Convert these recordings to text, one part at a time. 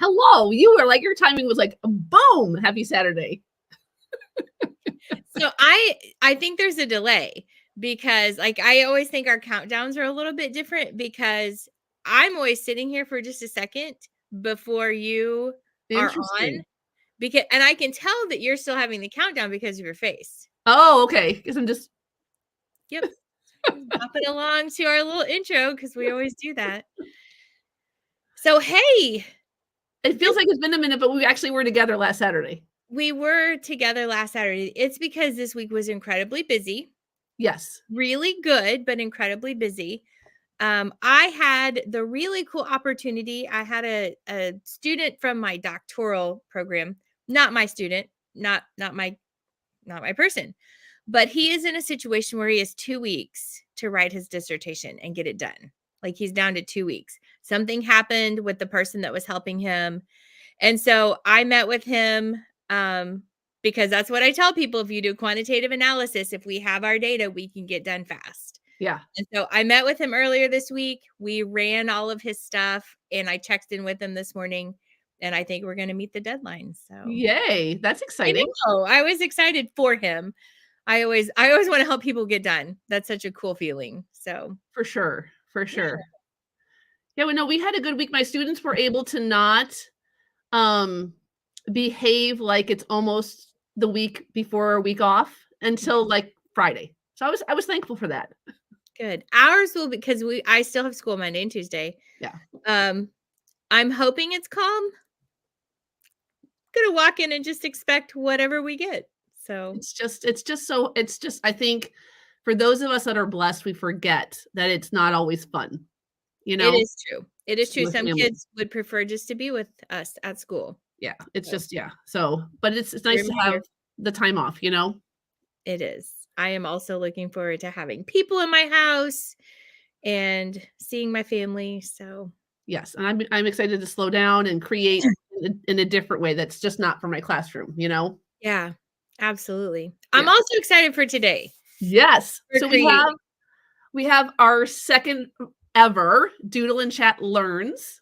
Hello. You were like, your timing was like, boom, happy Saturday. So I think there's a delay because like I always think our countdowns are a little bit different because I'm always sitting here for just a second before you are on and I can tell that you're still having the countdown because of your face. Oh, okay. Because I'm just hopping along to our little intro because we always do that. So hey, it feels like it's been a minute, but we actually were together last Saturday. We were together last Saturday. It's because this week was incredibly busy. Yes. Really good, but incredibly busy. I had the really cool opportunity. I had a student from my doctoral program, not my student, not my person, but he is in a situation where he has 2 weeks to write his dissertation and get it done. Like he's down to 2 weeks. Something happened with the person that was helping him. And so I met with him because that's what I tell people. If you do quantitative analysis, if we have our data, we can get done fast. Yeah. And so I met with him earlier this week. We ran all of his stuff and I checked in with him this morning and I think we're going to meet the deadline. So yay, that's exciting. I was excited for him. I always want to help people get done. That's such a cool feeling. So for sure. Yeah, well, no, we had a good week. My students were able to not behave like it's almost the week before a week off until like Friday. So I was thankful for that. Good. Ours will be because I still have school Monday and Tuesday. Yeah. I'm hoping it's calm. Gonna walk in and just expect whatever we get. So it's just I think for those of us that are blessed, we forget that it's not always fun. You know, it is true. It is true. Some kids would prefer just to be with us at school. Yeah, it's just So, but it's nice to have the time off. You know, it is. I am also looking forward to having people in my house and seeing my family. So yes, and I'm excited to slow down and create in a different way that's just not for my classroom. You know. Yeah, absolutely. Yeah. I'm also excited for today. Yes. So we have our second ever Doodle and Chat Learns.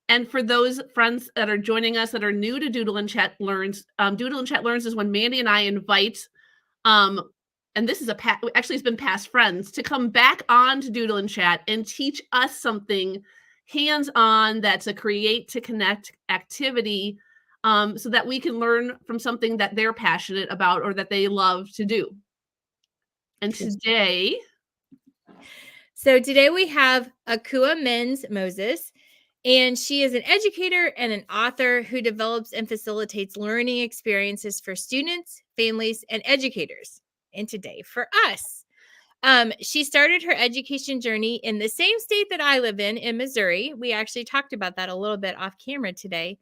And for those friends that are joining us that are new to Doodle and Chat Learns, Doodle and Chat Learns is when Mandi and I invite, and this is actually it's been past friends, to come back on to Doodle and Chat and teach us something hands-on that's a create to connect activity, so that we can learn from something that they're passionate about or that they love to do. And today we have Ekuwah Mends Moses. And she is an educator and an author who develops and facilitates learning experiences for students, families, and educators. And today for us. She started her education journey in the same state that I live in Missouri. We actually talked about that a little bit off camera today.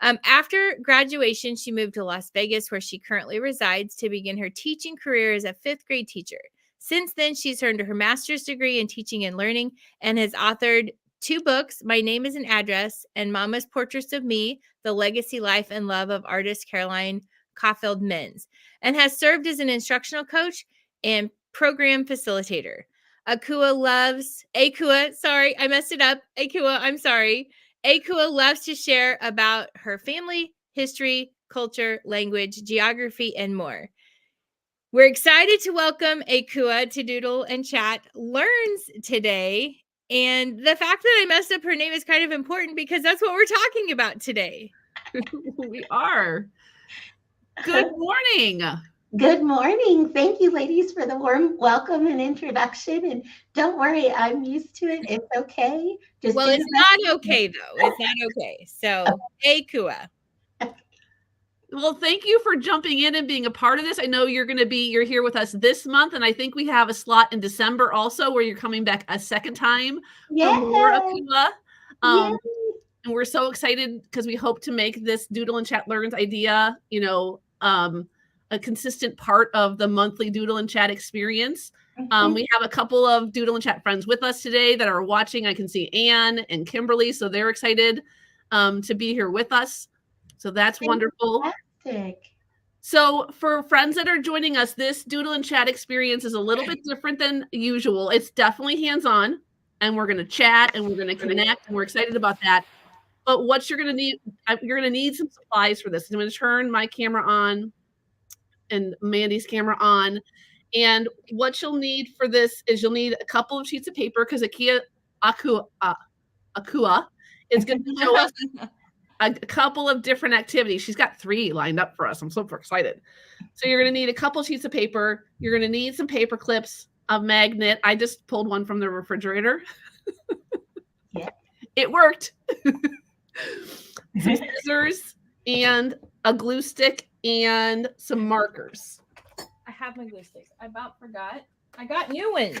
After graduation, she moved to Las Vegas, where she currently resides, to begin her teaching career as a 5th grade teacher. Since then, she's earned her master's degree in teaching and learning and has authored 2 books, My Name is an Address and Mama's Portraits of Me, The Legacy, Life, and Love of Artist Carolyn Coffield Mends, and has served as an instructional coach and program facilitator. Ekuwah loves to share about her family, history, culture, language, geography, and more. We're excited to welcome Ekuwah to Doodle and Chat Learns today. And the fact that I messed up her name is kind of important because that's what we're talking about today. We are. Good morning. Good morning. Thank you, ladies, for the warm welcome and introduction. And don't worry, I'm used to it. It's okay. It's not okay, though. It's not okay. So, Ekuwah. Well, thank you for jumping in and being a part of this. I know you're here with us this month, and I think we have a slot in December also where you're coming back a second time for more Ekuwah. And we're so excited because we hope to make this Doodle and Chat Learns idea, a consistent part of the monthly Doodle and Chat experience. We have a couple of Doodle and Chat friends with us today that are watching. I can see Anne and Kimberly, so they're excited to be here with us. So that's wonderful. Fantastic. So for friends that are joining us, this Doodle and Chat experience is a little bit different than usual. It's definitely hands-on, and we're going to chat and we're going to connect, and we're excited about that. But what you're going to need some supplies for this. I'm going to turn my camera on and Mandy's camera on. And what you'll need for this is you'll need a couple of sheets of paper because Ekuwah is going to show us a couple of different activities. She's got 3 lined up for us. I'm super excited. So you're going to need a couple sheets of paper. You're going to need some paper clips, a magnet. I just pulled one from the refrigerator. Yeah. It worked. Some scissors and a glue stick and some markers. I have my glue sticks. I about forgot. I got new ones.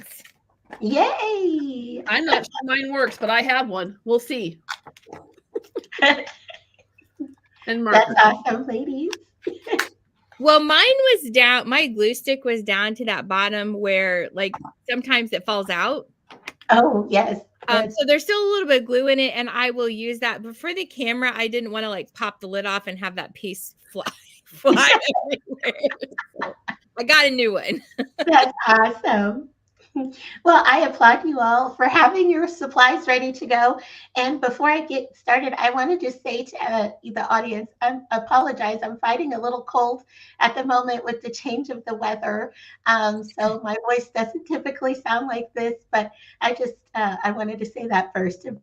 Yay! I'm not sure mine works, but I have one. We'll see. And markers. That's awesome, ladies. Well, mine was down. My glue stick was down to that bottom where, like, sometimes it falls out. Oh, yes. So there's still a little bit of glue in it, and I will use that. But for the camera, I didn't want to like pop the lid off and have that piece fly everywhere. So I got a new one. That's awesome. Well, I applaud you all for having your supplies ready to go. And before I get started, I want to just say to the audience, I apologize. I'm fighting a little cold at the moment with the change of the weather. So my voice doesn't typically sound like this, but I wanted to say that first. You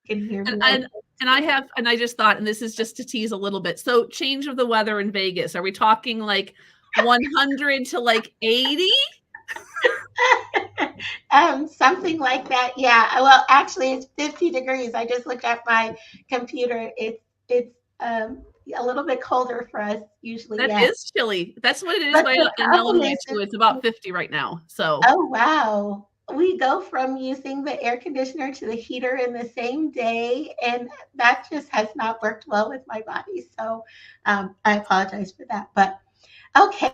can hear me. And I just thought, and this is just to tease a little bit. So change of the weather in Vegas. Are we talking like 100 to like 80? Something like that. Yeah. Well, actually, it's 50 degrees. I just looked at my computer. It's a little bit colder for us usually. That is chilly. That's what it is in Illinois too. It's about 50 right now. So. Oh wow. We go from using the air conditioner to the heater in the same day, and that just has not worked well with my body. So I apologize for that. But okay,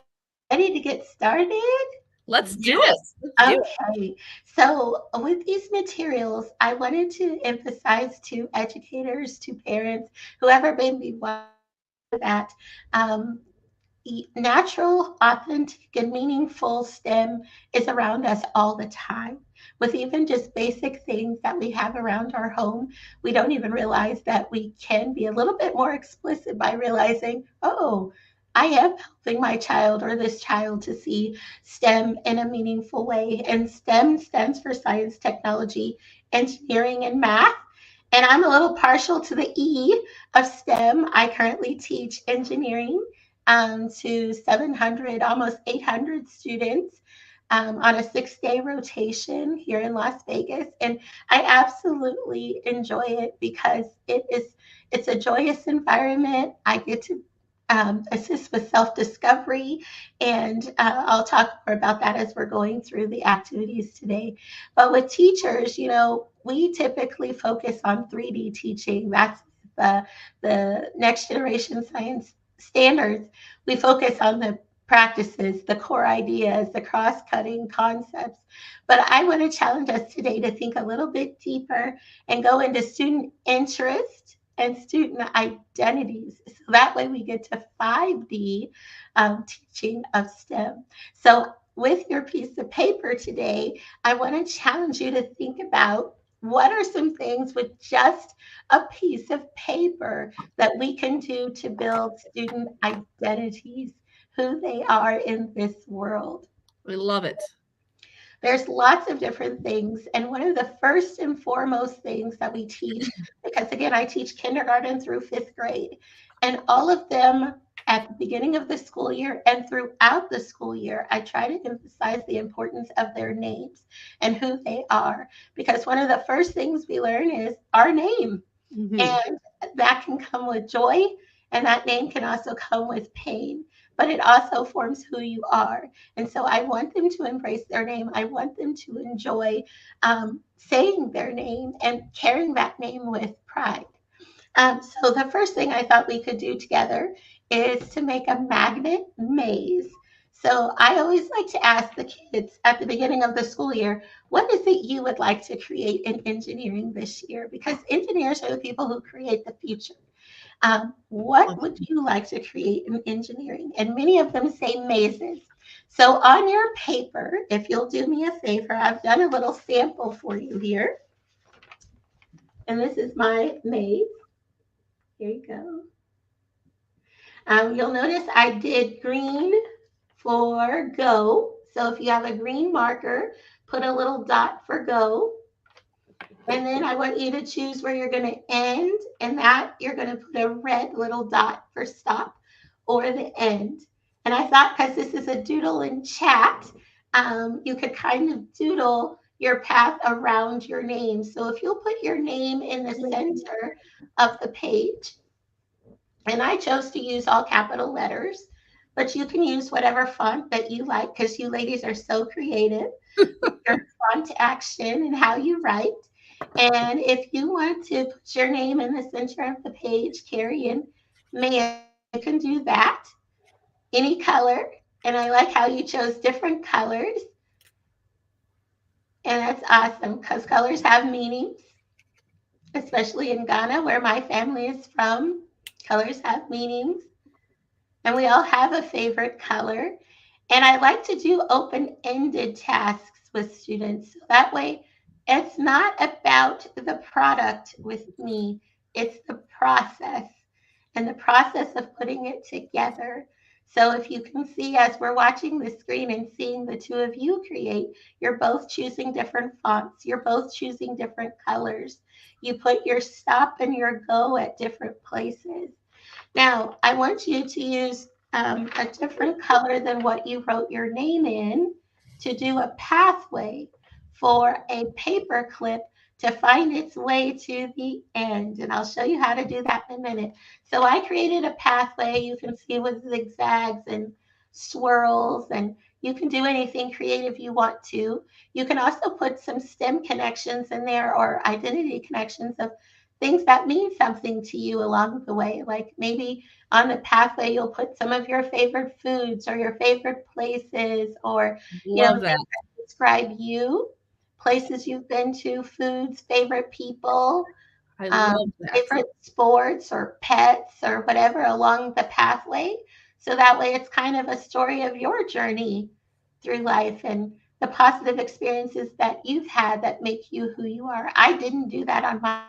ready to get started? Let's do it. Okay. So with these materials, I wanted to emphasize to educators, to parents, whoever may be watching that natural, authentic, and meaningful STEM is around us all the time. With even just basic things that we have around our home, we don't even realize that we can be a little bit more explicit by realizing, oh, I am helping my child or this child to see STEM in a meaningful way. And STEM stands for science, technology, engineering, and math. And I'm a little partial to the E of STEM. I currently teach engineering to 700, almost 800 students on a 6-day rotation here in Las Vegas. And I absolutely enjoy it because it's a joyous environment. I get to assist with self-discovery, and I'll talk more about that as we're going through the activities today. But with teachers, we typically focus on 3D teaching. That's the next generation science standards. We focus on the practices, the core ideas, the cross-cutting concepts. But I want to challenge us today to think a little bit deeper and go into student interest and student identities. So that way we get to 5D teaching of STEM. So with your piece of paper today, I want to challenge you to think about what are some things with just a piece of paper that we can do to build student identities, who they are in this world. We love it. There's lots of different things. And one of the first and foremost things that we teach, because again, I teach kindergarten through 5th grade, and all of them at the beginning of the school year and throughout the school year, I try to emphasize the importance of their names and who they are. Because one of the first things we learn is our name. Mm-hmm. And that can come with joy, and that name can also come with pain. But it also forms who you are. And so I want them to embrace their name. I want them to enjoy saying their name and carrying that name with pride. So the first thing I thought we could do together is to make a magnet maze. So I always like to ask the kids at the beginning of the school year, what is it you would like to create in engineering this year? Because engineers are the people who create the future. What would you like to create in engineering? And many of them say mazes. So on your paper, if you'll do me a favor, I've done a little sample for you here. And this is my maze. Here you go. You'll notice I did green for go. So if you have a green marker, put a little dot for go. And then I want you to choose where you're going to end, and that you're going to put a red little dot for stop or the end. And I thought because this is a doodle and chat, you could kind of doodle your path around your name. So if you'll put your name in the center of the page, and I chose to use all capital letters, but you can use whatever font that you like because you ladies are so creative with your font action and how you write. And if you want to put your name in the center of the page, Carrie and Maya, you can do that. Any color. And I like how you chose different colors. And that's awesome because colors have meanings, especially in Ghana, where my family is from. Colors have meanings. And we all have a favorite color. And I like to do open-ended tasks with students. So that way, it's not about the product with me. It's the process and the process of putting it together. So if you can see as we're watching the screen and seeing the two of you create, you're both choosing different fonts. You're both choosing different colors. You put your stop and your go at different places. Now, I want you to use a different color than what you wrote your name in to do a pathway for a paper clip to find its way to the end. And I'll show you how to do that in a minute. So I created a pathway you can see with zigzags and swirls, and you can do anything creative you want to. You can also put some STEM connections in there or identity connections of things that mean something to you along the way. Like maybe on the pathway, you'll put some of your favorite foods or your favorite places or Love that. describe you, places you've been to, foods, favorite people, I love that. favorite sports or pets or whatever along the pathway. So that way it's kind of a story of your journey through life and the positive experiences that you've had that make you who you are. I didn't do that on my.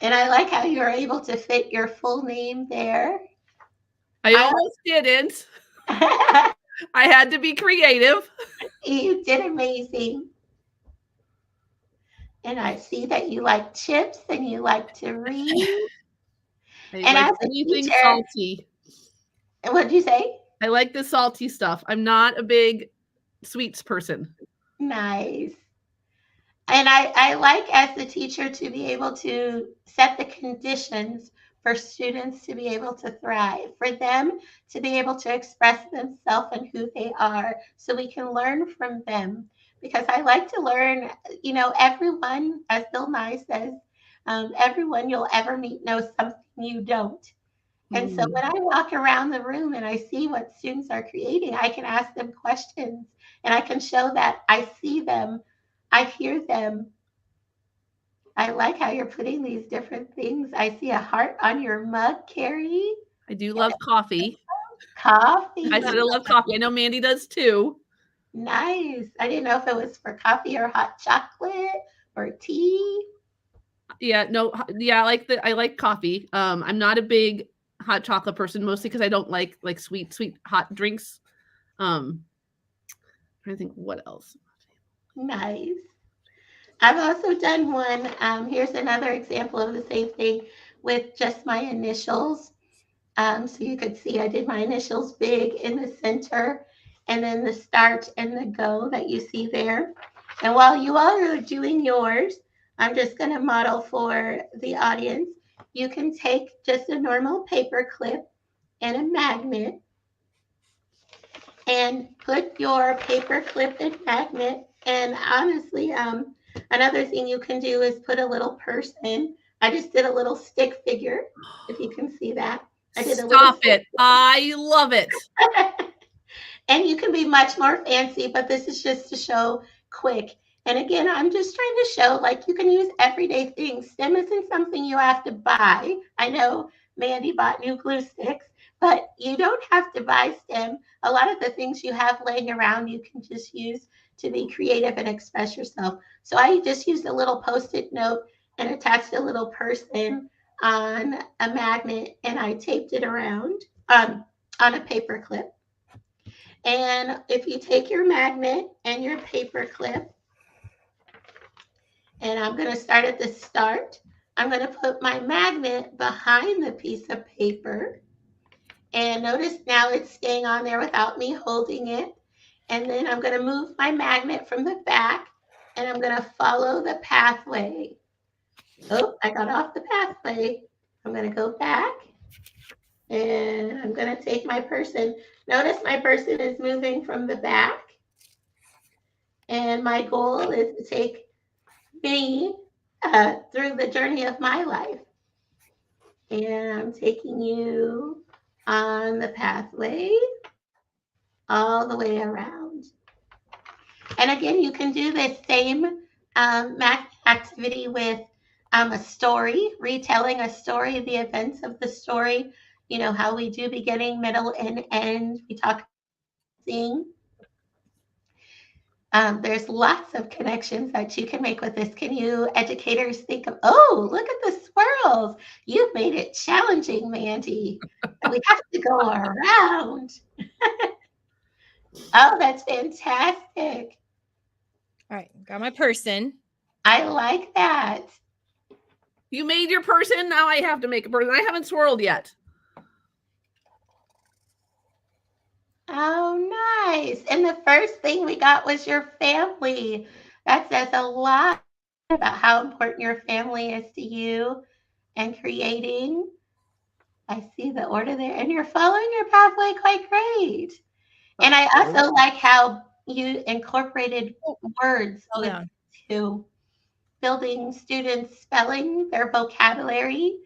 And I like how you were able to fit your full name there. I almost didn't. I had to be creative. You did amazing. And I see that you like chips and you like to read. I And like as a anything teacher, salty. what'd you say? I like the salty stuff. I'm not a big sweets person. Nice. And I like as the teacher to be able to set the conditions for students to be able to thrive, for them to be able to express themselves and who they are so we can learn from them. Because I like to learn, everyone, as Bill Nye says, everyone you'll ever meet knows something you don't. And so when I walk around the room and I see what students are creating, I can ask them questions and I can show that I see them, I hear them. I like how you're putting these different things. I see a heart on your mug, Carrie. I do love coffee. Coffee. I said I love coffee. I know Mandi does too. Nice. I didn't know if it was for coffee or hot chocolate or tea. Yeah, no, yeah, I like coffee. I'm not a big hot chocolate person, mostly because I don't like sweet hot drinks. I'm trying to think what else. Nice. I've also done one. Here's another example of the same thing with just my initials. So you could see I did my initials big in the center and then the start and the go that you see there. And while you all are doing yours, I'm just going to model for the audience. You can take just a normal paper clip and a magnet and put your paper clip and magnet. And honestly, another thing you can do is put a little person. I just did a little stick figure, if you can see that. I did a Stop it. I love it. And you can be much more fancy, but this is just to show quick. And again, I'm just trying to show like you can use everyday things. STEM isn't something you have to buy. I know Mandi bought new glue sticks, but you don't have to buy STEM. A lot of the things you have laying around, you can just use to be creative and express yourself. So I just used a little Post-it note and attached a little person on a magnet, and I taped it around on a paper clip. And if you take your magnet and your paper clip, and I'm going to start at the start, I'm going to put my magnet behind the piece of paper. And notice now it's staying on there without me holding it. And then I'm going to move my magnet from the back, and I'm going to follow the pathway. Oh, I got off the pathway. I'm going to go back, and I'm going to take my person. Notice my person is moving from the back. And my goal is to take me through the journey of my life. And I'm taking you on the pathway all the way around. And again, you can do this same activity with a story, retelling a story, the events of the story, you know, how we do beginning, middle, and end. We talk about seeing. There's lots of connections that you can make with this. Can you educators think of, oh, look at the swirls. You've made it challenging, Mandi. We have to go around. Oh, that's fantastic. All right, got my person. I like that. You made your person. Now I have to make a person. I haven't swirled yet. Oh, nice. And the first thing we got was your family. That says a lot about how important your family is to you and creating. I see the order there, and you're following your pathway quite great. And I also like how you incorporated words to building students' spelling, their vocabulary,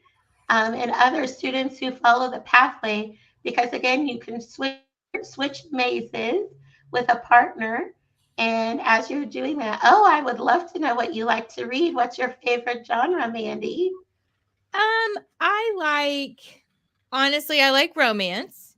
and other students who follow the pathway. Because again, you can switch mazes with a partner. And as you're doing that, oh, I would love to know what you like to read. What's your favorite genre, Mandi? Honestly, I like romance.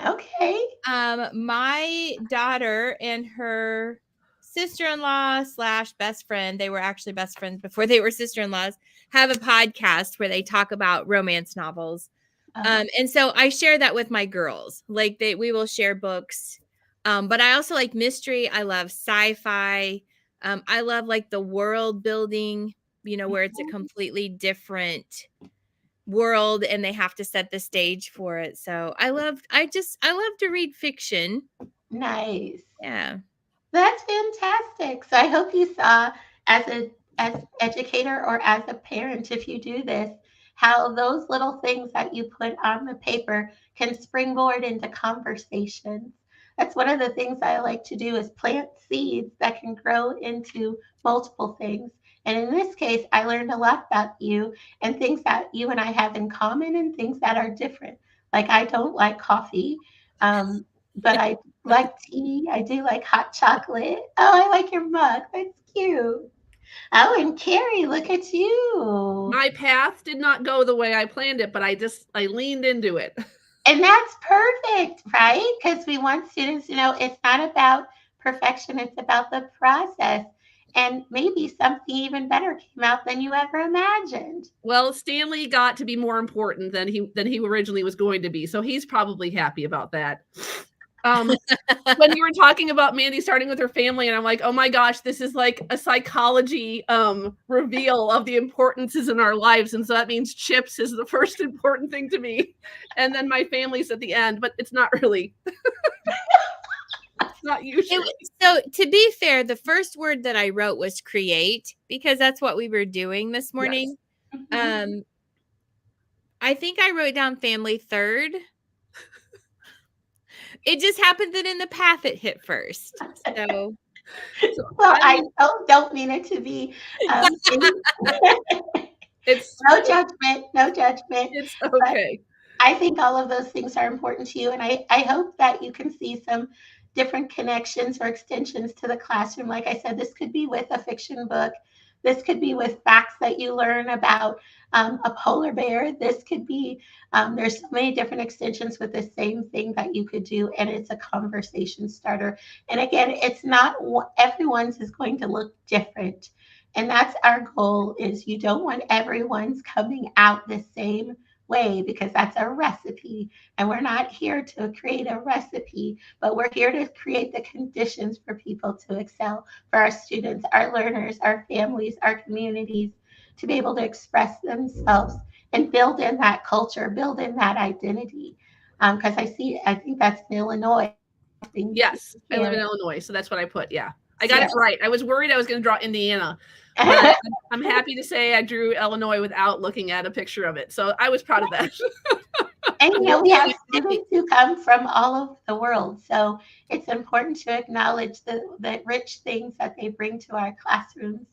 Okay. My daughter and her sister-in-law / best friend, they were actually best friends before they were sister-in-laws, have a podcast where they talk about romance novels. And so I share that with my girls. Like we will share books. But I also like mystery. I love sci-fi. I love like the world building, you know, where it's a completely different world and they have to set the stage for it. So I love to read fiction. Nice. Yeah. That's fantastic. So I hope you saw as educator or as a parent, if you do this, how those little things that you put on the paper can springboard into conversations. That's one of the things I like to do is plant seeds that can grow into multiple things. And in this case, I learned a lot about you and things that you and I have in common and things that are different. Like I don't like coffee, but I like tea. I do like hot chocolate. Oh, I like your mug. That's cute. Oh, and Carrie, look at you. My path did not go the way I planned it, but I leaned into it. And that's perfect, right? Because we want students to know it's not about perfection. It's about the process. And maybe something even better came out than you ever imagined. Well, Stanley got to be more important than he originally was going to be. So he's probably happy about that. When you were talking about Mandi starting with her family, and I'm like, oh my gosh, this is like a psychology reveal of the importances in our lives. And so that means chips is the first important thing to me. And then my family's at the end, but it's not really. It's not usually. So to be fair, the first word that I wrote was create, because that's what we were doing this morning. Yes. I think I wrote down family third. It just happened that in the path it hit first. So well, I don't mean it to be. It's no judgment. It's okay. I think all of those things are important to you, and I hope that you can see some different connections or extensions to the classroom. Like I said, this could be with a fiction book, This could be with facts that you learn about a polar bear. This could be, there's so many different extensions with the same thing that you could do, and it's a conversation starter. And again, it's not, everyone's is going to look different. And that's our goal, is you don't want everyone's coming out the same way, because that's a recipe, and we're not here to create a recipe, but we're here to create the conditions for people to excel, for our students, our learners, our families, our communities, to be able to express themselves and build in that culture, build in that identity. Because I think that's in Illinois. Yes, I live in Illinois, so that's what I put. Yeah, I got it right. I was worried I was going to draw Indiana, but I'm happy to say I drew Illinois without looking at a picture of it. So I was proud of that. And we have students who come from all over the world, so it's important to acknowledge the rich things that they bring to our classrooms.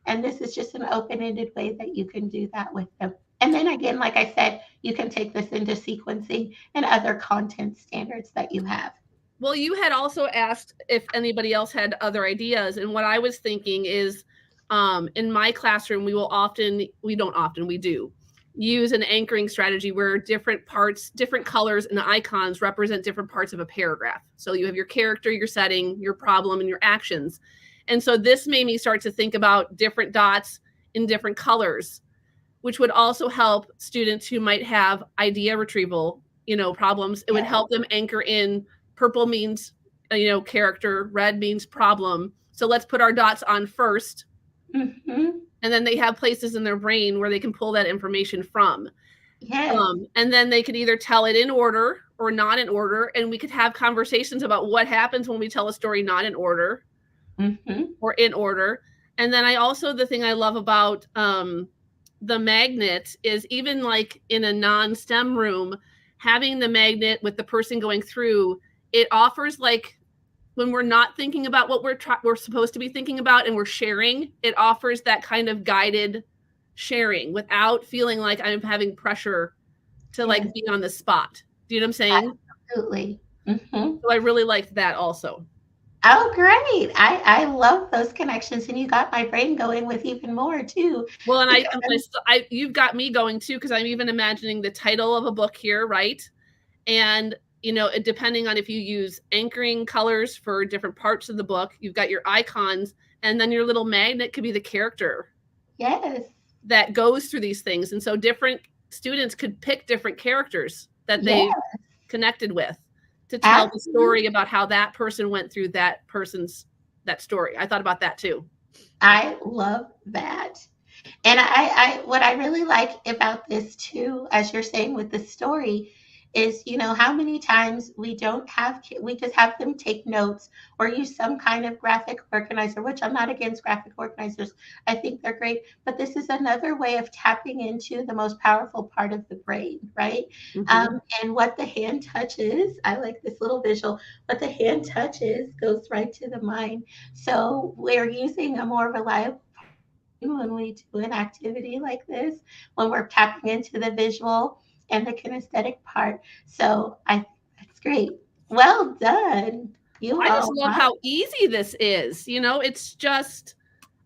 And this is just an open-ended way that you can do that with them. And then again, like I said, you can take this into sequencing and other content standards that you have. Well, you had also asked if anybody else had other ideas. And what I was thinking is, in my classroom, we do use an anchoring strategy where different parts, different colors and icons represent different parts of a paragraph. So you have your character, your setting, your problem, and your actions. And so this made me start to think about different dots in different colors, which would also help students who might have idea retrieval, problems. It would help them anchor in. Purple means, character. Red means problem. So let's put our dots on first. Mm-hmm. And then they have places in their brain where they can pull that information from. Yes. And then they could either tell it in order or not in order. And we could have conversations about what happens when we tell a story not in order or in order. And then the thing I love about the magnet is, even like in a non-STEM room, having the magnet with the person going through, it offers, like, when we're not thinking about what we're supposed to be thinking about and we're sharing, it offers that kind of guided sharing without feeling like I'm having pressure to be on the spot. Do you know what I'm saying? Absolutely. So I really liked that also. Oh, great. I love those connections, and you got my brain going with even more too. Well, and you've got me going too, because I'm even imagining the title of a book here, right? And depending on if you use anchoring colors for different parts of the book, you've got your icons, and then your little magnet could be the character. Yes. That goes through these things. And so different students could pick different characters that they connected with to tell the story about how that person went through that story. I thought about that too. I love that. And what I really like about this too, as you're saying with the story, is, how many times we just have them take notes or use some kind of graphic organizer, which I'm not against graphic organizers. I think they're great, but this is another way of tapping into the most powerful part of the brain, right? And what the hand touches, I like this little visual, what the hand touches goes right to the mind. So we're using a more reliable when we do an activity like this, when we're tapping into the visual and the kinesthetic part. So that's great. Well done. I just love how easy this is. It's just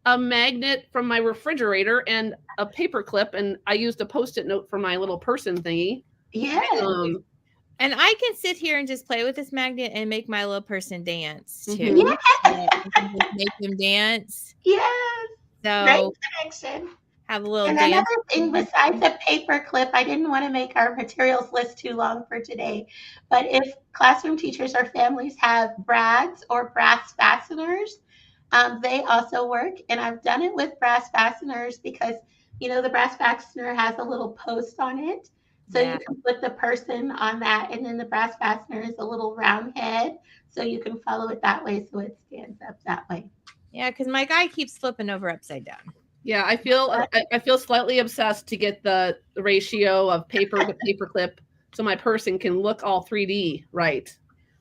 a magnet from my refrigerator and a paper clip, and I used a Post-it note for my little person thingy. Yeah. And I can sit here and just play with this magnet and make my little person dance too. Make them dance. Yes. So great connection. Have a little and dance. Another thing besides a paper clip, I didn't want to make our materials list too long for today, but if classroom teachers or families have brads or brass fasteners, they also work. And I've done it with brass fasteners because, the brass fastener has a little post on it. So you can put the person on that, and then the brass fastener is a little round head. So you can follow it that way so it stands up that way. Yeah, because my guy keeps flipping over upside down. Yeah, I feel slightly obsessed to get the ratio of paper to paperclip so my person can look all 3D, right?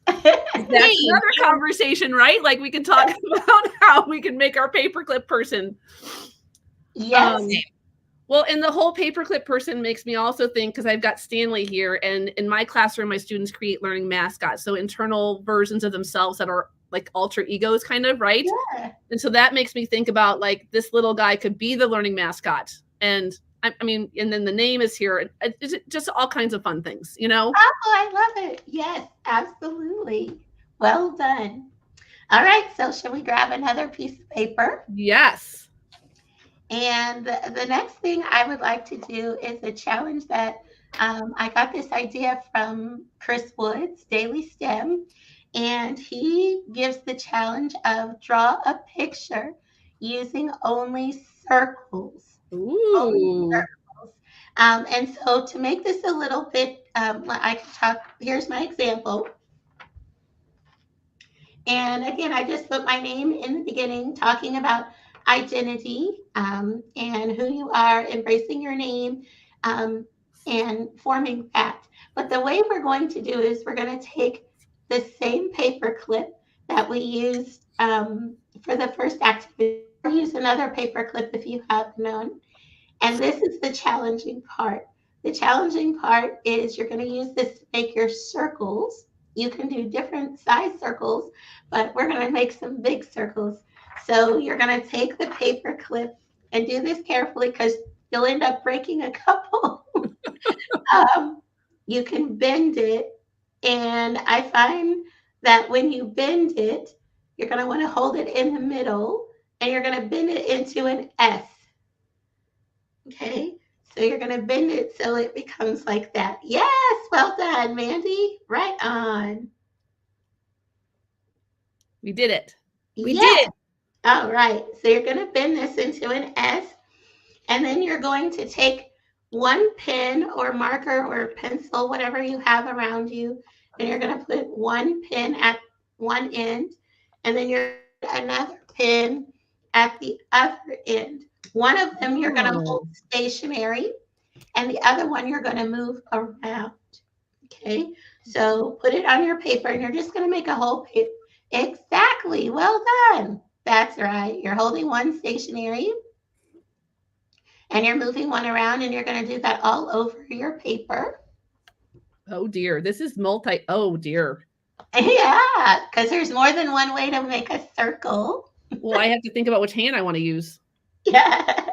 That's another conversation, right? Like, we can talk about how we can make our paperclip person. Yes. Well, and the whole paperclip person makes me also think, because I've got Stanley here, and in my classroom, my students create learning mascots. So internal versions of themselves that are like alter egos kind of, right? Yeah. And so that makes me think about like this little guy could be the learning mascot. And I mean, and then the name is here. It's just all kinds of fun things, you know? Oh, I love it. Yes, absolutely. Well done. All right, so shall we grab another piece of paper? Yes. And the next thing I would like to do is a challenge that I got this idea from Chris Woods, Daily STEM, and he gives the challenge of draw a picture using only circles. Only Ooh. circles. And so to make this a little bit, I can talk, here's my example. And again, I just put my name in the beginning, talking about identity and who you are, embracing your name, and forming that. But the way we're going to do is we're going to take the same paper clip that we used for the first activity, or use another paper clip if you have none. And this is the challenging part. The challenging part is you're going to use this to make your circles. You can do different size circles, but we're going to make some big circles. So you're going to take the paper clip and do this carefully because you'll end up breaking a couple. You can bend it. And I find that when you bend it, you're going to want to hold it in the middle and you're going to bend it into an S. Okay, so you're going to bend it so it becomes like that. Yes, well done, Mandi. Right on. We did it. We Yes. did. All right, so you're going to bend this into an S, and then you're going to take one pen or marker or pencil, whatever you have around you, and you're going to put one pen at one end, and then you're another pen at the other end. One of them you're going to hold stationary, and the other one you're going to move around. Okay, so put it on your paper, and you're just going to make a whole paper. Exactly, well done. That's right. You're holding one stationary, and you're moving one around, and you're going to do that all over your paper. Oh dear, this is oh dear. Yeah, because there's more than one way to make a circle. Well, I have to think about which hand I want to use. Yeah.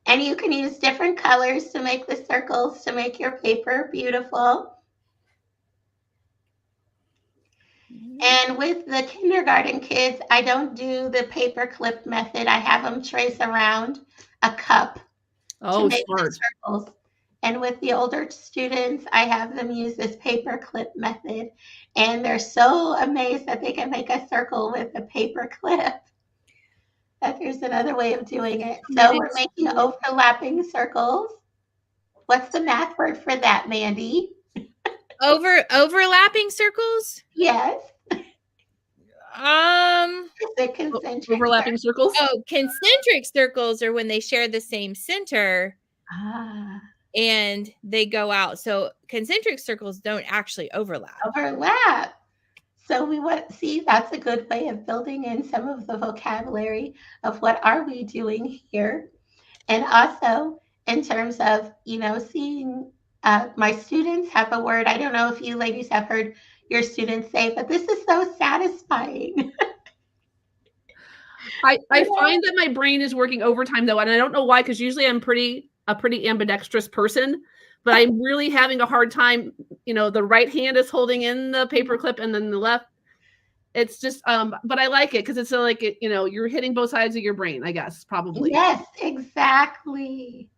And you can use different colors to make the circles to make your paper beautiful. And with the kindergarten kids, I don't do the paper clip method. I have them trace around a cup to make the circles. And with the older students, I have them use this paper clip method. And they're so amazed that they can make a circle with a paper clip. That there's another way of doing it. So we're making overlapping circles. What's the math word for that, Mandi? Overlapping circles? Yes. The concentric overlapping circles? Oh, concentric circles are when they share the same center. And they go out. So concentric circles don't actually overlap. So we want, see, that's a good way of building in some of the vocabulary of what are we doing here. And also in terms of, seeing my students have a word. I don't know if you ladies have heard your students say, but this is so satisfying. I find that my brain is working overtime though, and I don't know why, because usually I'm a pretty ambidextrous person, but I'm really having a hard time. The right hand is holding in the paper clip, and then the left. It's just, but I like it because it's like you're hitting both sides of your brain, I guess, probably. Yes, exactly.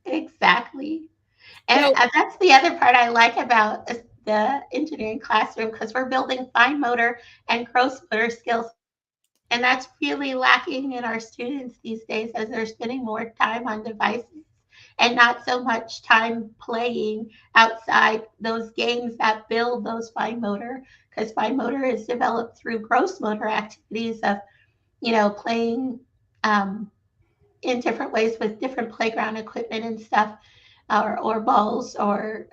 And that's the other part I like about the engineering classroom, because we're building fine motor and gross motor skills. And that's really lacking in our students these days as they're spending more time on devices and not so much time playing outside those games that build those fine motor, because fine motor is developed through gross motor activities of, playing in different ways with different playground equipment and stuff, or balls, or,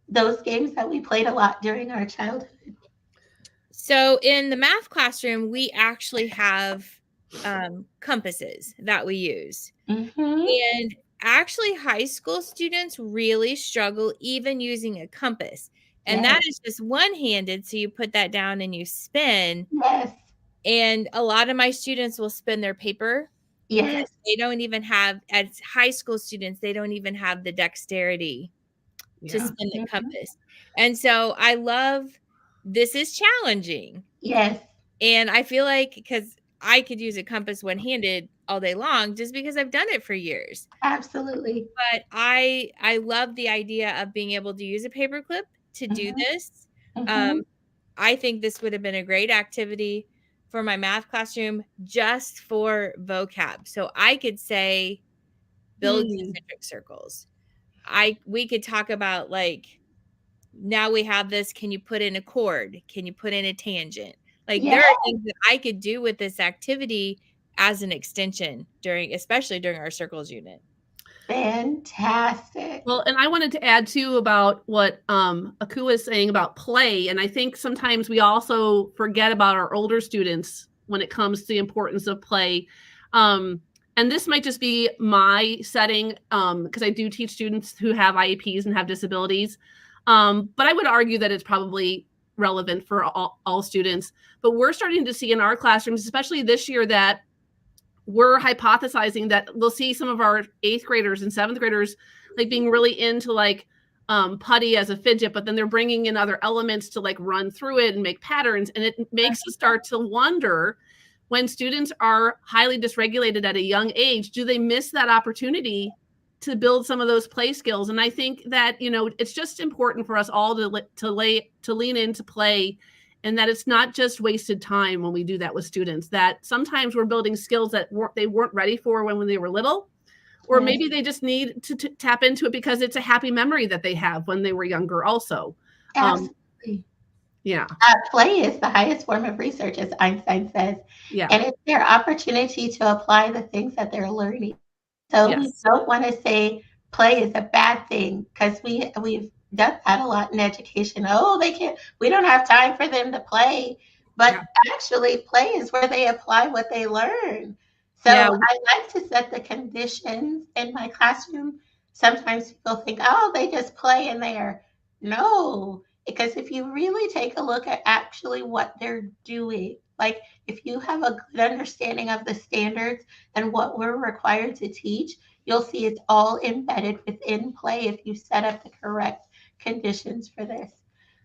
those games that we played a lot during our childhood. So in the math classroom, we actually have compasses that we use. And actually high school students really struggle even using a compass. And Yes. that is just one-handed. So you put that down and you spin. Yes. And a lot of my students will spin their paper because Yes. they don't even have, as high school students, they don't even have the dexterity to Yeah. spin the Mhm. compass. And so I love, this is challenging. Yes. And I feel like, because I could use a compass one-handed all day long just because I've done it for years. Absolutely. But I love the idea of being able to use a paperclip to do Mhm. this. Mhm. I think this would have been a great activity for my math classroom just for vocab. So I could say build concentric circles. We could talk about, like, now we have this, can you put in a chord? Can you put in a tangent? Like, there Yeah. are things that I could do with this activity as an extension especially during our circles unit. Fantastic. Well, and I wanted to add too about what Ekuwah is saying about play. And I think sometimes we also forget about our older students when it comes to the importance of play. And this might just be my setting because I do teach students who have IEPs and have disabilities. But I would argue that it's probably relevant for all students. But we're starting to see in our classrooms, especially this year, that we're hypothesizing that we'll see some of our 8th graders and 7th graders like being really into like putty as a fidget, but then they're bringing in other elements to like run through it and make patterns. And it makes us start to wonder, when students are highly dysregulated at a young age, do they miss that opportunity to build some of those play skills? And I think that, it's just important for us all to lean into play, and that it's not just wasted time when we do that with students, that sometimes we're building skills that they weren't ready for when they were little, or Yes. maybe they just need to tap into it because it's a happy memory that they have when they were younger also. Absolutely. Yeah. Play is the highest form of research, as Einstein says. Yeah. And it's their opportunity to apply the things that they're learning. So we Yes. don't want to say play is a bad thing, because we've done that a lot in education. Oh, we don't have time for them to play. But Yeah. actually, play is where they apply what they learn. So Yeah. I like to set the conditions in my classroom. Sometimes people think, oh, they just play in there. No, because if you really take a look at actually what they're doing, like if you have a good understanding of the standards and what we're required to teach, you'll see it's all embedded within play if you set up the correct conditions for this.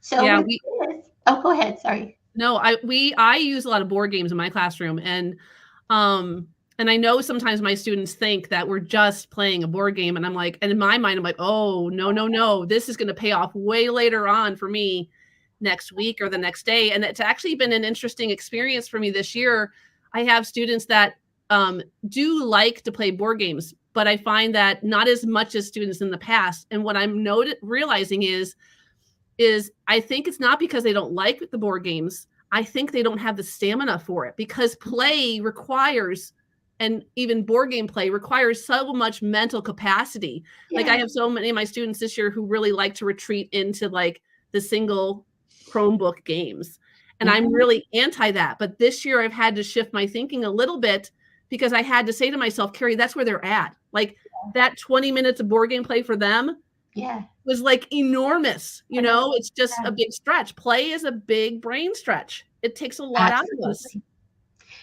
So Yeah, with this, oh, go ahead. Sorry. No, I use a lot of board games in my classroom, and I know sometimes my students think that we're just playing a board game, and I'm like, and in my mind, I'm like, oh, no, this is going to pay off way later on for me next week or the next day. And it's actually been an interesting experience for me this year. I have students that do like to play board games, but I find that not as much as students in the past. And what I'm realizing is I think it's not because they don't like the board games. I think they don't have the stamina for it, because play requires, and even board game play requires, so much mental capacity. Like, I have so many of my students this year who really like to retreat into like the single Chromebook games. And I'm really anti that. But this year I've had to shift my thinking a little bit, because I had to say to myself, Carrie, that's where they're at. Like, that 20 minutes of board game play for them was like enormous. It's just a big stretch. Play is a big brain stretch. It takes a lot out of us.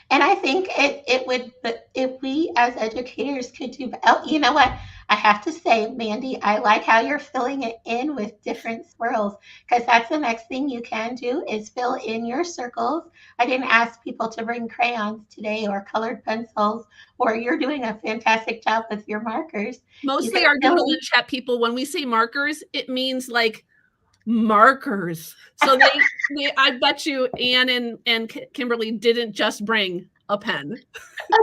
And I think it would, if we as educators could do, oh, you know what? I have to say, Mandi, I like how you're filling it in with different swirls, because that's the next thing you can do is fill in your circles. I didn't ask people to bring crayons today or colored pencils, or you're doing a fantastic job with your markers. Mostly our Doodle and Chat people, when we say markers, it means like markers. So I bet you Anne and Kimberly didn't just bring a pen.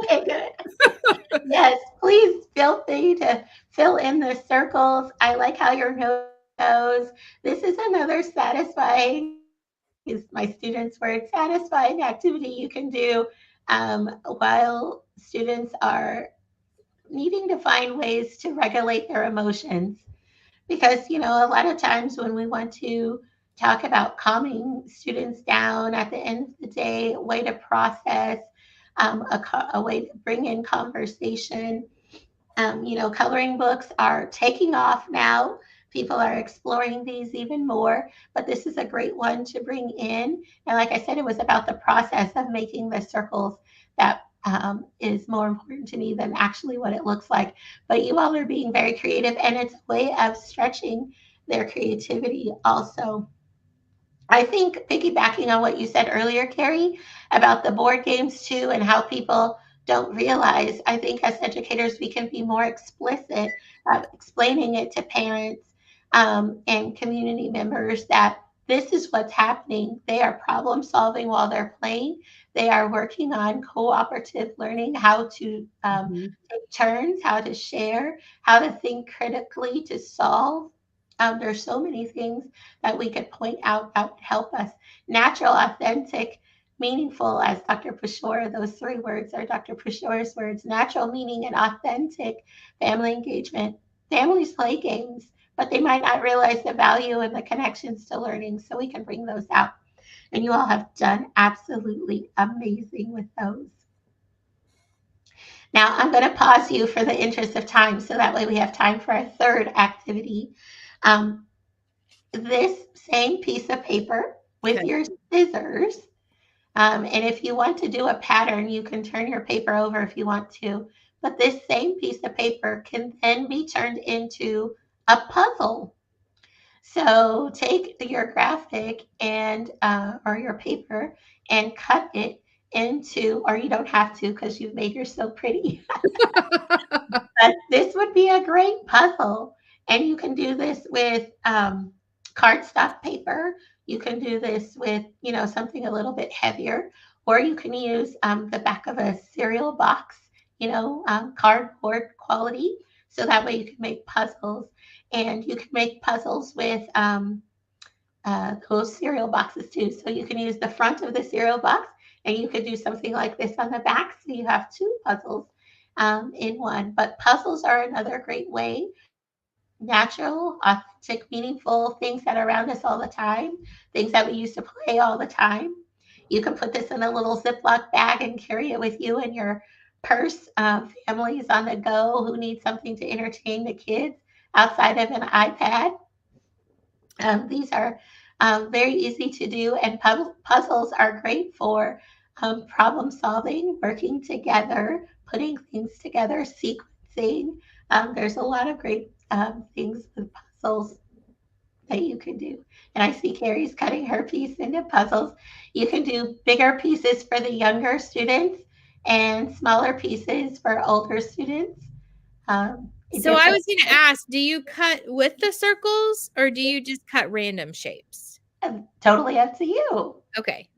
Okay, good. Yes, please feel free to fill in the circles. I like how your nose goes. This is another satisfying, is my students' word, satisfying activity you can do while students are needing to find ways to regulate their emotions. Because, a lot of times when we want to talk about calming students down at the end of the day, a way to process, a way to bring in conversation, coloring books are taking off now. people are exploring these even more, but this is a great one to bring in. And like I said, it was about the process of making the circles that is more important to me than actually what it looks like. But you all are being very creative, and it's a way of stretching their creativity also. I think piggybacking on what you said earlier, Carrie, about the board games too, and how people don't realize, I think as educators, we can be more explicit explaining it to parents and community members that this is what's happening. They are problem solving while they're playing. They are working on cooperative learning, how to take turns, how to share, how to think critically to solve. There's so many things that we could point out that would help us. Natural, authentic, meaningful, as Dr. Pashore, those three words are Dr. Pashore's words. Natural, meaning, and authentic family engagement. Families play games, but they might not realize the value and the connections to learning, so we can bring those out. And you all have done absolutely amazing with those. Now, I'm going to pause you for the interest of time, so that way we have time for a third activity. This same piece of paper with your scissors, and if you want to do a pattern, you can turn your paper over if you want to, but this same piece of paper can then be turned into a puzzle. So take your graphic and or your paper and cut it into, or you don't have to because you've made yours so pretty. But this would be a great puzzle. And you can do this with cardstock paper. You can do this with, something a little bit heavier, or you can use the back of a cereal box, cardboard quality. So that way you can make puzzles, and you can make puzzles with those cereal boxes too. So you can use the front of the cereal box, and you could do something like this on the back. So you have two puzzles in one. But puzzles are another great way. Natural, authentic, meaningful things that are around us all the time, things that we used to play all the time. You can put this in a little Ziploc bag and carry it with you in your purse. Families on the go who need something to entertain the kids outside of an iPad. These are very easy to do, and puzzles are great for problem solving, working together, putting things together, sequencing. There's a lot of great things with puzzles that you can do. And I see Carrie's cutting her piece into puzzles. You can do bigger pieces for the younger students and smaller pieces for older students. So I was going to ask, do you cut with the circles or do you just cut random shapes? Totally up to you. Okay.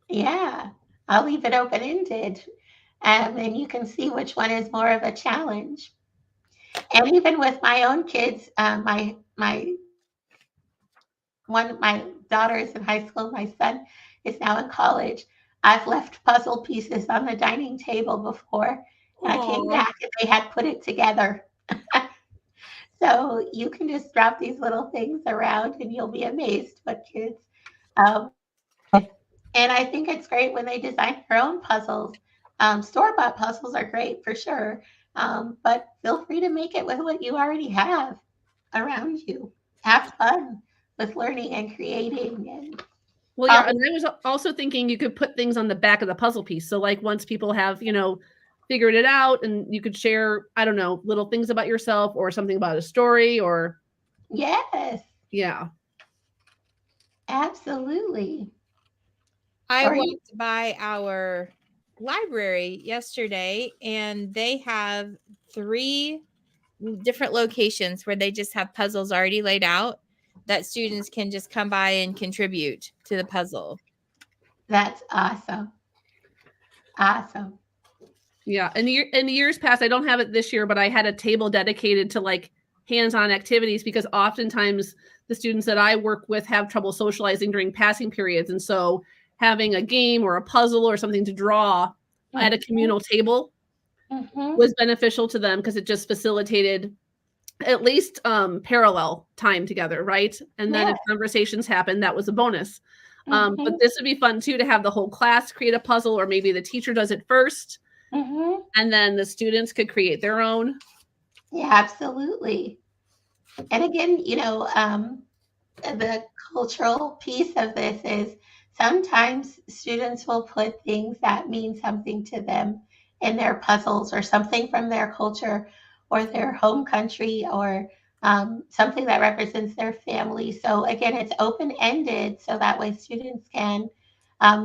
Yeah, I'll leave it open-ended, and you can see which one is more of a challenge. And even with my own kids, one of my daughters in high school, my son is now in college. I've left puzzle pieces on the dining table before, and I came back and they had put it together. So you can just drop these little things around and you'll be amazed what kids. And I think it's great when they design their own puzzles. Store-bought puzzles are great for sure, but feel free to make it with what you already have around you. Have fun with learning and creating. And well, yeah, and I was also thinking you could put things on the back of the puzzle piece. So like once people have, figured it out, and you could share, I don't know, little things about yourself or something about a story or. Yes. Yeah. Absolutely. I walked by our library yesterday, and they have 3 different locations where they just have puzzles already laid out that students can just come by and contribute to the puzzle. That's awesome. Awesome. Yeah. In the years past, I don't have it this year, but I had a table dedicated to like hands-on activities, because oftentimes the students that I work with have trouble socializing during passing periods. And so having a game or a puzzle or something to draw at a communal table was beneficial to them, because it just facilitated at least parallel time together, right? And then if conversations happen, that was a bonus. But this would be fun too, to have the whole class create a puzzle, or maybe the teacher does it first, and then the students could create their own. Yeah, absolutely. And again, the cultural piece of this is sometimes students will put things that mean something to them in their puzzles, or something from their culture or their home country, or something that represents their family. So again, it's open-ended, so that way students can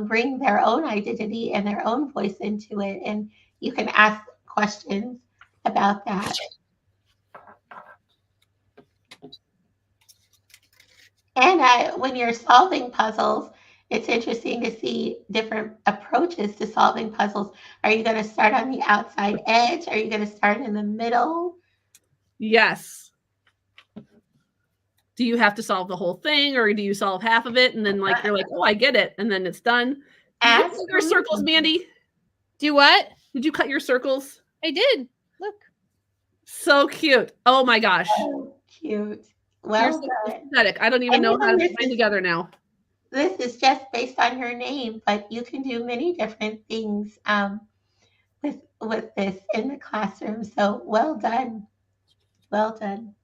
bring their own identity and their own voice into it, and you can ask questions about that. And when you're solving puzzles, it's interesting to see different approaches to solving puzzles. Are you going to start on the outside edge? Are you going to start in the middle? Yes. Do you have to solve the whole thing, or do you solve half of it and then you're like, oh, I get it, and then it's done? Did you cut your circles, Mandi? Do what? Did you cut your circles? I did. Look. So cute. Oh my gosh. So cute. Well done. Pathetic. I don't even know how to put mine together now. This is just based on your name, but you can do many different things with this in the classroom. So well done. Well done.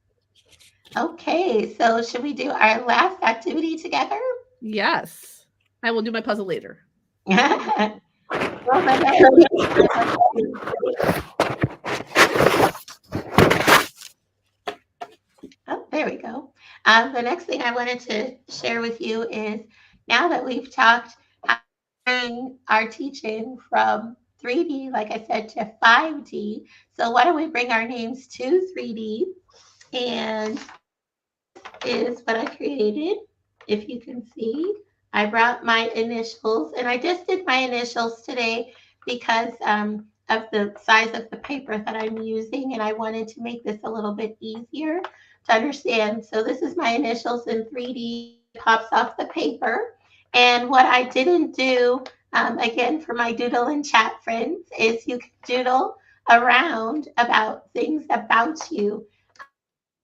Okay, so should we do our last activity together? Yes. I will do my puzzle later. Oh, there we go. The next thing I wanted to share with you is, now that we've talked how to bring our teaching from 3D, like I said, to 5D, so why don't we bring our names to 3D? And is what I created. If you can see, I brought my initials, and I just did my initials today because of the size of the paper that I'm using, and I wanted to make this a little bit easier to understand. So this is my initials in 3D, pops off the paper. And what I didn't do, again, for my Doodle and Chat friends, is you can doodle around about things about you.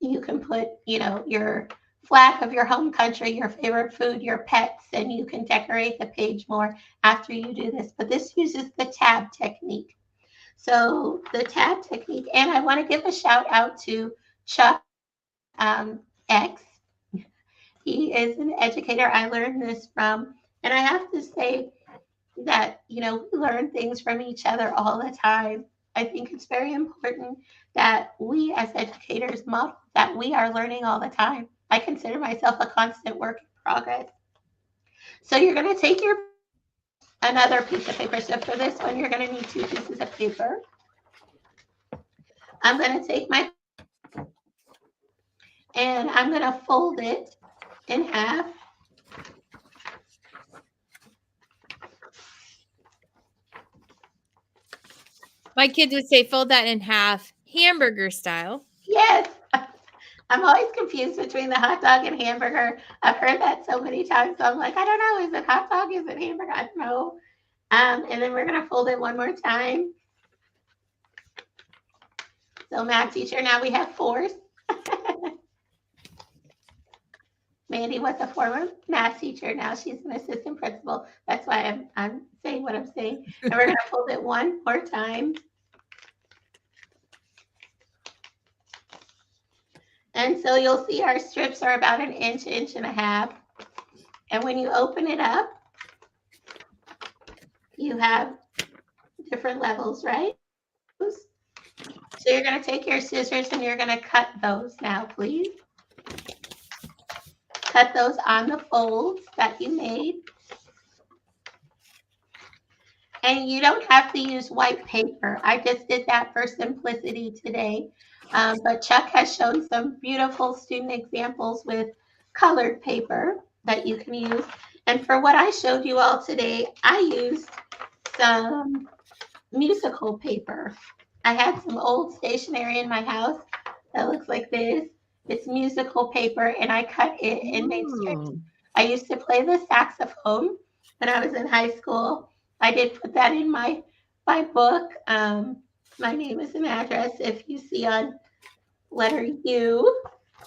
You can put, your flag of your home country, your favorite food, your pets, and you can decorate the page more after you do this. But this uses the tab technique. So the tab technique, and I want to give a shout out to Chuck X. He is an educator I learned this from. And I have to say that, we learn things from each other all the time. I think it's very important that we as educators model that we are learning all the time. I consider myself a constant work in progress. So you're going to take another piece of paper. So for this one, you're going to need 2 pieces of paper. I'm going to take and I'm going to fold it in half. My kids would say fold that in half, hamburger style. Yes. I'm always confused between the hot dog and hamburger. I've heard that so many times. So I'm like, I don't know. Is it hot dog? Is it hamburger? I don't know. And then we're going to fold it one more time. So math teacher, now we have 4s. Mandi was a former math teacher. Now she's an assistant principal. That's why I'm saying what I'm saying. And we're going to fold it one more time. And so you'll see our strips are about 1 inch, 1.5 inches. And when you open it up, you have different levels, right? So you're going to take your scissors and you're going to cut those now, please. Cut those on the folds that you made. And you don't have to use white paper. I just did that for simplicity today. But Chuck has shown some beautiful student examples with colored paper that you can use. And for what I showed you all today, I used some musical paper. I had some old stationery in my house that looks like this. It's musical paper, and I cut it and made strips. I used to play the saxophone when I was in high school. I did put that in my book. My name is an address. If you see on letter U,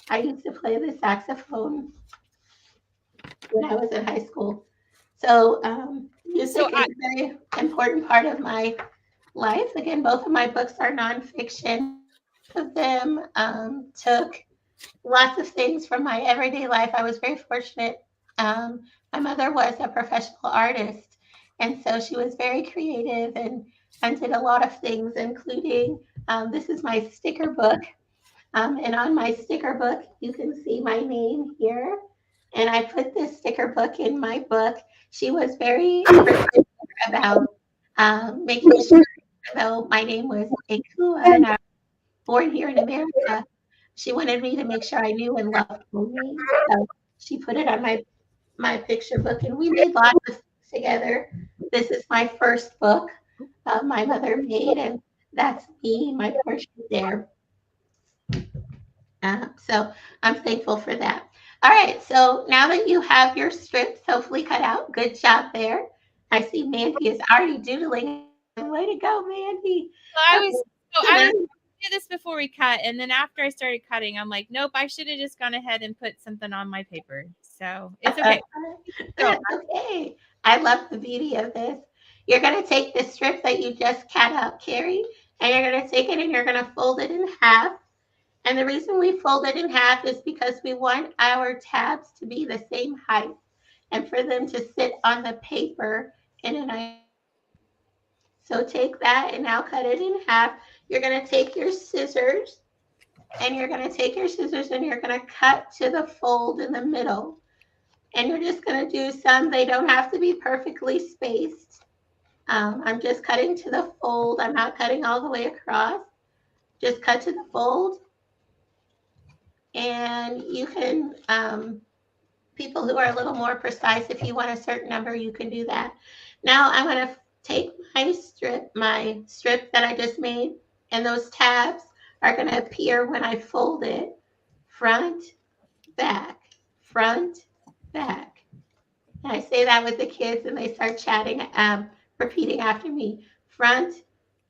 I used to play the saxophone when I was in high school. So music is a very important part of my life. Again, both of my books are nonfiction. Both of them took lots of things from my everyday life. I was very fortunate. My mother was a professional artist, and so she was very creative and did a lot of things, including this is my sticker book. And on my sticker book, you can see my name here. And I put this sticker book in my book. She was very particular about making sure, though my name was Ekuwah and I was born here in America, she wanted me to make sure I knew and loved my name. So she put it on my picture book, and we made lots of things together. This is my first book my mother made, and that's me, my portrait there. So I'm thankful for that. All right, so now that you have your strips hopefully cut out, good job there. I see Mandy is already doodling. Way to go, Mandy. I was doing this before we cut, and then after I started cutting, I'm like, nope, I should have just gone ahead and put something on my paper. So it's okay. That's okay. I love the beauty of this. You're going to take the strip that you just cut out, Carrie, and you're going to take it and you're going to fold it in half. And the reason we fold it in half is because we want our tabs to be the same height and for them to sit on the paper in a nice. So take that and now cut it in half. You're going to take your scissors and you're going to take your scissors and you're going to cut to the fold in the middle. And you're just going to do some, they don't have to be perfectly spaced. I'm just cutting to the fold. I'm not cutting all the way across. Just cut to the fold. And you can, people who are a little more precise, if you want a certain number, you can do that. Now I'm going to take my strip that I just made, and those tabs are going to appear when I fold it. Front, back, front, back. And I say that with the kids and they start chatting, repeating after me. Front,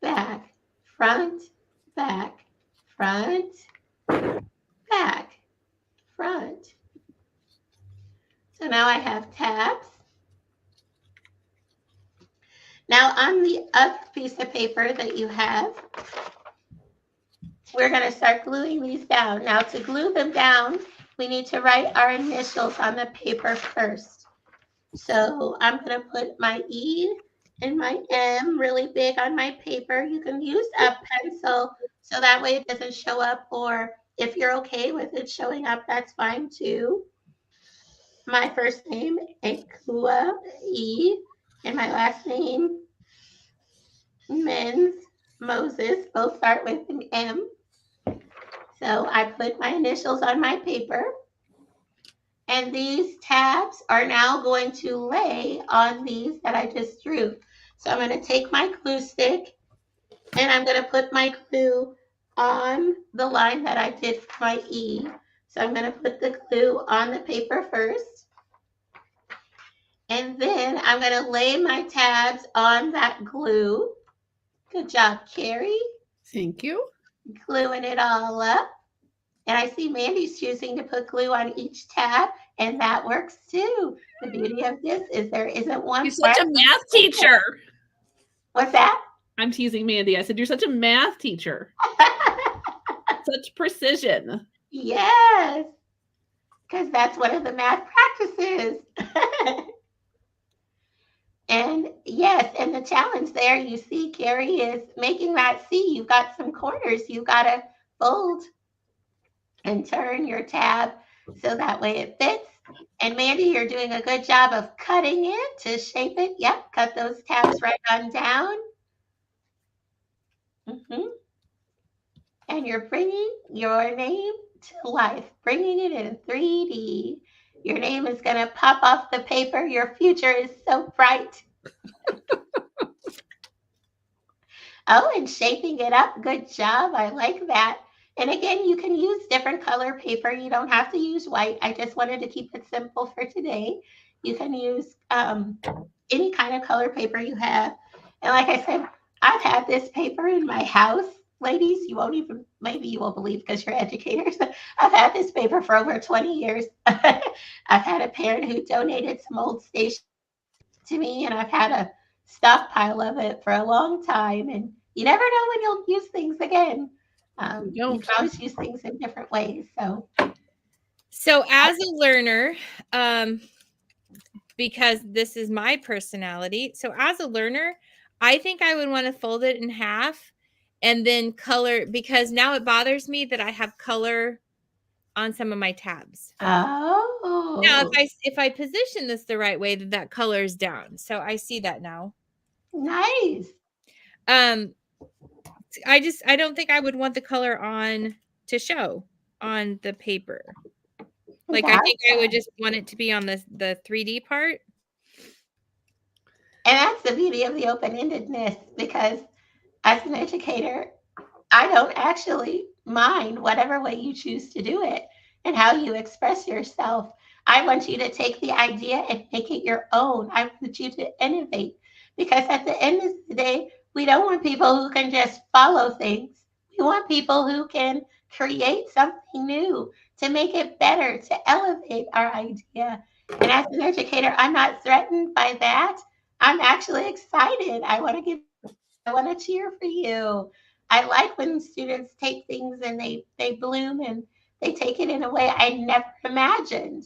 back, front, back, front, back, front. So now I have tabs. Now on the other piece of paper that you have, we're going to start gluing these down. Now to glue them down, we need to write our initials on the paper first. So I'm going to put my E and my M really big on my paper. You can use a pencil so that way it doesn't show up, or if you're okay with it showing up, that's fine too. My first name, Ekuwah, E, and my last name, Mends Moses, both start with an M. So I put my initials on my paper. And these tabs are now going to lay on these that I just drew. So I'm going to take my glue stick and I'm going to put my glue on the line that I did for my E. So I'm going to put the glue on the paper first. And then I'm going to lay my tabs on that glue. Good job, Carrie. Thank you. Gluing it all up. And I see Mandy's choosing to put glue on each tab, and that works too. The beauty of this is there isn't one. You're such a math teacher. What's that? I'm teasing Mandy. I said, you're such a math teacher. Such precision. Yes, because that's one of the math practices. And yes, and the challenge there, you see, Carrie, is making that C. You've got some corners. You've got to fold and turn your tab so that way it fits. And Mandy, you're doing a good job of cutting it to shape it. Yep, cut those tabs right on down. And you're bringing your name to life, bringing it in 3D. Your name is going to pop off the paper. Your future is so bright. Oh, and shaping it up. Good job. I like that. And again, you can use different color paper. You don't have to use white. I just wanted to keep it simple for today. You can use any kind of color paper you have. And like I said, I've had this paper in my house. Ladies, you won't even, maybe you won't believe because you're educators. I've had this paper for over 20 years. I've had a parent who donated some old stations to me, and I've had a stockpile of it for a long time. And you never know when you'll use things again. You can always use things in different ways. So as a learner, because this is my personality, so as a learner, I think I would want to fold it in half and then color, because now it bothers me that I have color on some of my tabs. Oh. Now, if I position this the right way, that color is down. So I see that now. Nice. I don't think I would want the color on to show on the paper. Like, I think I would just want it to be on the 3D part. And that's the beauty of the open-endedness, because as an educator, I don't actually mind whatever way you choose to do it and how you express yourself. I want you to take the idea and make it your own. I want you to innovate, because at the end of the day, we don't want people who can just follow things. We want people who can create something new, to make it better, to elevate our idea. And as an educator, I'm not threatened by that. I'm actually excited. I want to cheer for you. I like when students take things and they bloom and they take it in a way I never imagined.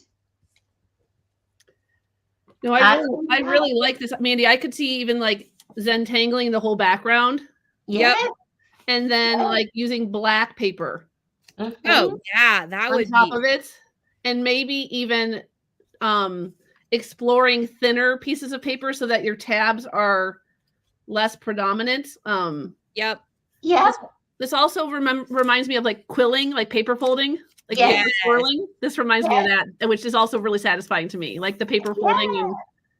No, I really like this, Mandi. I could see even like Zentangling the whole background. Yep. And then like using black paper. Oh yeah, that would be on top of it. And maybe even exploring thinner pieces of paper so that your tabs are less predominant. Yep. Yeah. This also reminds me of like quilling, like paper folding. Like swirling. This reminds me of that, which is also really satisfying to me. Like the paper folding and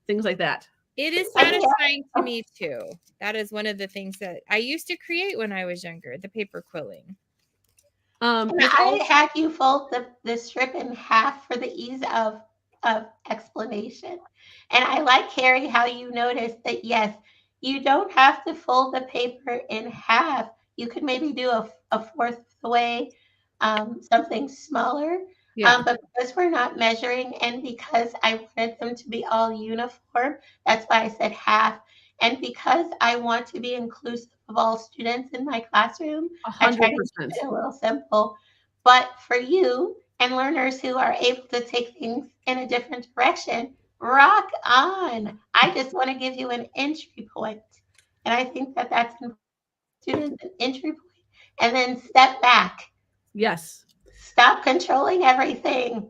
things like that. It is satisfying to me too. That is one of the things that I used to create when I was younger, the paper quilling. I had you fold the strip in half for the ease of explanation. And I like, Carrie, how you noticed that, yes, you don't have to fold the paper in half. You could maybe do a fourth the way, something smaller. But because we're not measuring, and because I wanted them to be all uniform, that's why I said half. And because I want to be inclusive of all students in my classroom, 100%. I try to keep it a little simple. But for you and learners who are able to take things in a different direction, rock on. I just want to give you an entry point. And I think that that's important. Students an entry point, and then step back. Yes. Stop controlling everything.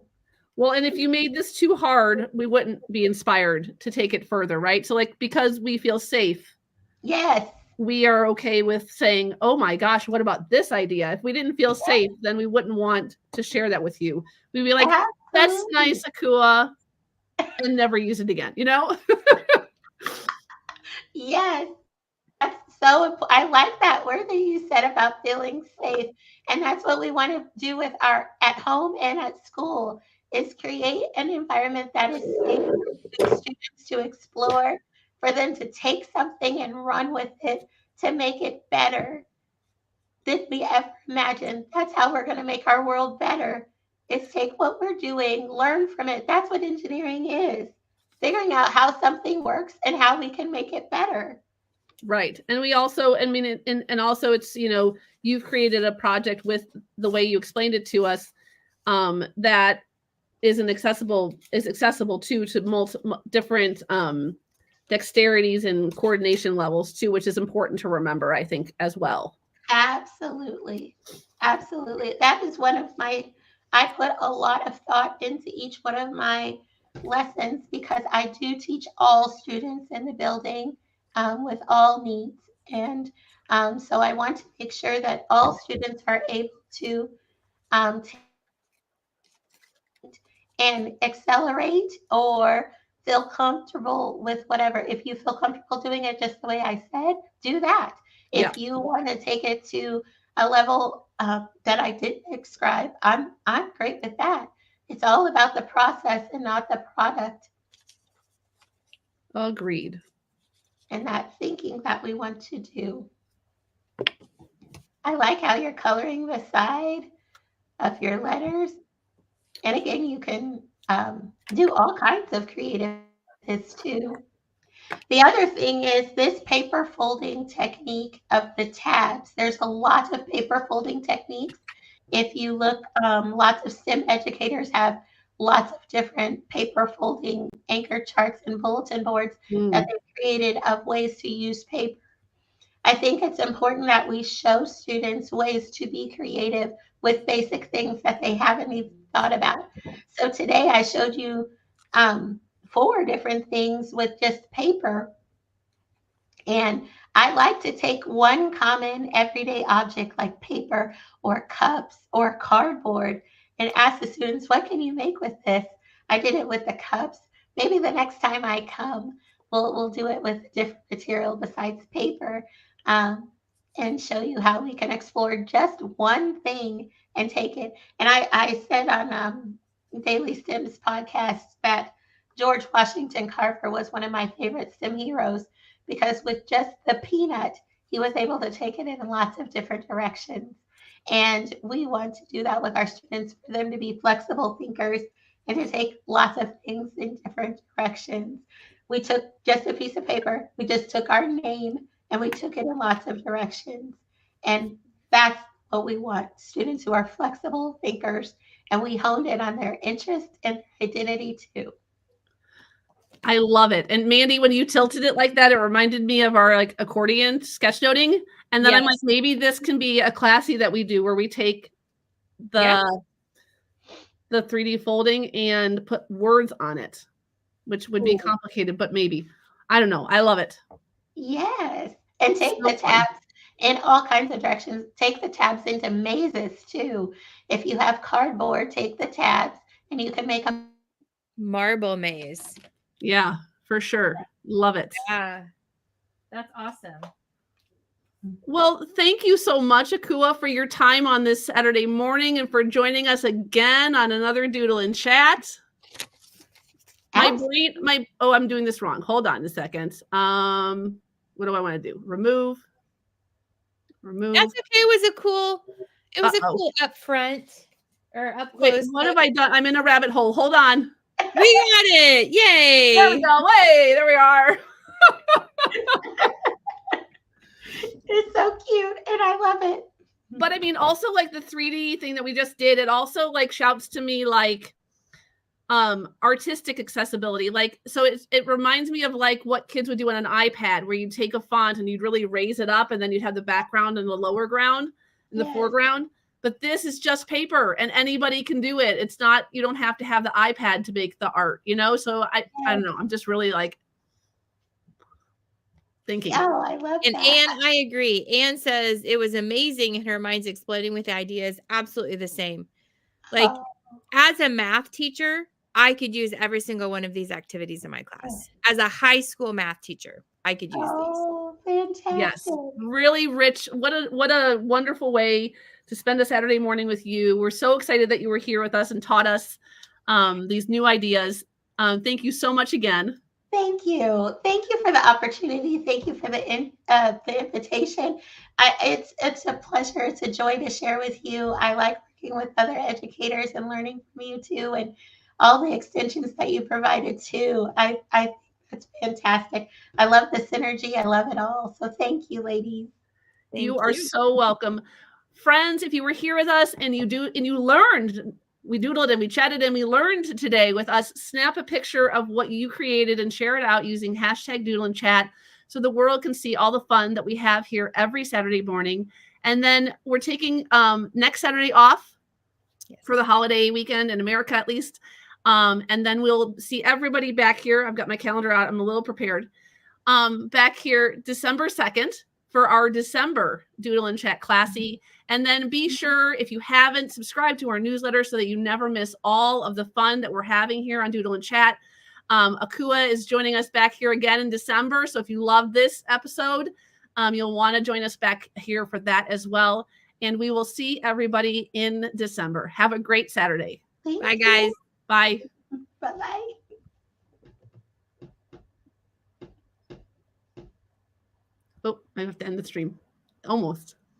Well, and if you made this too hard, we wouldn't be inspired to take it further, right? So like, because we feel safe. Yes. We are okay with saying, oh my gosh, what about this idea? If we didn't feel safe, then we wouldn't want to share that with you. We'd be like, that's nice, Ekuwah, and never use it again, you know? Yes. So I like that word that you said about feeling safe. And that's what we want to do with our at home and at school, is create an environment that is safe for students to explore, for them to take something and run with it, to make it better than we ever imagined. That's how we're going to make our world better, is take what we're doing, learn from it. That's what engineering is, figuring out how something works and how we can make it better. Right. And we also, I mean, and also it's, you know, you've created a project with the way you explained it to us, that is accessible to multiple different dexterities and coordination levels too, which is important to remember, I think, as well. Absolutely. Absolutely. That is one of I put a lot of thought into each one of my lessons, because I do teach all students in the building, with all needs. And so I want to make sure that all students are able to and accelerate or feel comfortable with whatever. If you feel comfortable doing it just the way I said, do that. If you want to take it to a level that I didn't describe, I'm great with that. It's all about the process and not the product. Agreed. And that thinking that we want to do. I like how you're coloring the side of your letters. And again, you can do all kinds of creative too. The other thing is this paper folding technique of the tabs. There's a lot of paper folding techniques. If you look, lots of STEM educators have lots of different paper folding anchor charts and bulletin boards that they've created of ways to use paper. I think it's important that we show students ways to be creative with basic things that they haven't even thought about. So today I showed you 4 different things with just paper. And I like to take one common everyday object like paper or cups or cardboard and ask the students, what can you make with this? I did it with the cups. Maybe the next time I come, we'll do it with a different material besides paper, and show you how we can explore just one thing and take it. And I said on Daily Stems podcast that George Washington Carver was one of my favorite STEM heroes because with just the peanut, he was able to take it in lots of different directions. And we want to do that with our students for them to be flexible thinkers and to take lots of things in different directions. We took just a piece of paper, we just took our name and we took it in lots of directions. And that's what we want, students who are flexible thinkers, and we honed in on their interest and identity too. I love it. And Mandi, when you tilted it like that, it reminded me of our like accordion sketchnoting. And then I'm like, maybe this can be a classy that we do where we take the 3D folding and put words on it, which would be complicated, but maybe. I don't know. I love it. Yes. And take the tabs in all kinds of directions. Take the tabs into mazes too. If you have cardboard, take the tabs and you can make a marble maze. Yeah, for sure. Love it. Yeah. That's awesome. Well, thank you so much, Ekuwah, for your time on this Saturday morning and for joining us again on another Doodle and Chat. I'm doing this wrong. Hold on a second. What do I want to do? Remove. That's okay. It was a cool up front or up close. Wait, what have I done? I'm in a rabbit hole. Hold on. We got it. Yay. There we go. Hey, there we are. It's so cute and I love it. But I mean, also like the 3D thing that we just did, it also like shouts to me like artistic accessibility. Like, so it reminds me of like what kids would do on an iPad where you'd take a font and you'd really raise it up and then you'd have the background and the lower ground and the foreground. But this is just paper and anybody can do it. It's not, you don't have to have the iPad to make the art, you know? So I don't know. I'm just really like thinking. Oh, I love and that. Anne, I agree. Anne says it was amazing and her mind's exploding with ideas. Absolutely the same. Like as a math teacher, I could use every single one of these activities in my class. As a high school math teacher, I could use these. Oh, fantastic. Yes, really rich. What a wonderful way to spend a Saturday morning with you. We're so excited that you were here with us and taught us these new ideas. Thank you so much again. Thank you. Thank you for the opportunity. Thank you for the invitation. It's a pleasure. It's a joy to share with you. I like working with other educators and learning from you too, and all the extensions that you provided too. I think that's fantastic. I love the synergy. I love it all. So thank you, ladies. You are so welcome. Friends, if you were here with us and you learned, we doodled and we chatted and we learned today with us, snap a picture of what you created and share it out using hashtag Doodle and Chat so the world can see all the fun that we have here every Saturday morning. And then we're taking next Saturday off for the holiday weekend in America, at least. And then we'll see everybody back here. I've got my calendar out. I'm a little prepared. Back here December 2nd for our December Doodle and Chat Classy. And then be sure, if you haven't, subscribe to our newsletter so that you never miss all of the fun that we're having here on Doodle and Chat. Ekuwah is joining us back here again in December. So if you love this episode, you'll want to join us back here for that as well. And we will see everybody in December. Have a great Saturday. Bye, guys. Bye. Bye-bye. Oh, I have to end the stream. Almost.